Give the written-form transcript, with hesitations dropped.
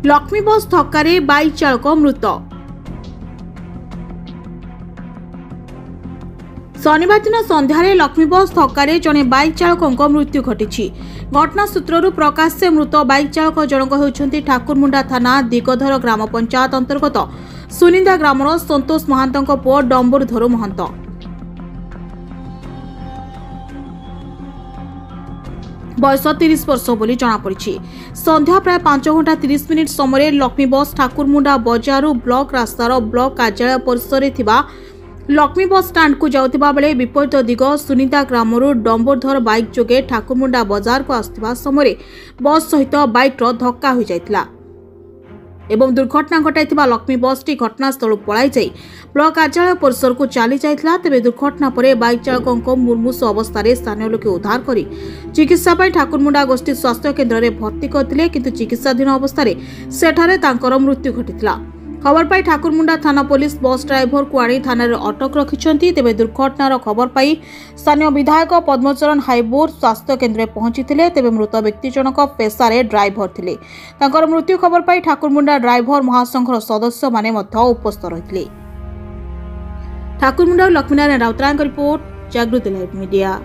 लक्ष्मी बस धक्का बाइक चालक मृत। शनिवार दिन सन्धार लक्ष्मी बस धक्का जड़े बाइक चालकों मृत्यु घटी। घटना सूत्रु प्रकाश से मृत बाइक चालक जनक होती ठाकुरमुंडा थाना दिगधर ग्राम पंचायत अंतर्गत सुनिंदा ग्रामर संतोष महांत पुओ डंबुरधर महंत। बयस 30 वर्ष बोली जनापड़ी। संध्या प्राय 5 घंटा 30 मिनिट समय लक्ष्मी बस ठाकुरमुंडा बजारू ब्लॉक रास्तार ब्लॉक कार्यालय परिसर लक्ष्मी बस स्टाण्ड को जाउथिबा बेले विपरीत दिग सुनीता ग्रामरू डंबुरधर बाइक जोगे ठाकुरमुंडा बाजार को आसुथिबा समय बस सहित बाइकर धक्का हो जाइतिला एवं दुर्घटना घटाइथिबा लक्ष्मी बस टी घटनास्थल पलाई जाई ब्लॉक कार्यालय परिसर को चली जाइतिला। तेबे दुर्घटना परे बाइक चालकों मुर्मूष अवस्था स्थानीय लोके उद्धार करी चिकित्सा पई ठाकुरमुंडा गोष्ठी स्वास्थ्य केन्द्र में भर्ती करथिले किंतु चिकित्साधीन अवस्था सेठारे तांकर मृत्यु घटिथिला। खबर पाई ठाकुरमुंडा थाना पुलिस बस ड्राइवर को आनी थाना अटक रखिछंती। तेबे दुर्घटनार खबर पाई स्थानीय विधायक पद्मचरण हाईबोर स्वास्थ्य केन्द्र पहुंचीथिले। तेबे मृत व्यक्ति जनक पेशारे ड्राइवर थिले। तांकर मृत्यु खबर पाई ठाकुरमुंडा ड्राइवर महासंघर सदस्य माने मध्य उपस्थित रहिथिले। ठाकुरमुंडा लक्ष्मीनारायण राउतरायଙ୍କ रिपोर्ट जागृति लाइव मीडिया।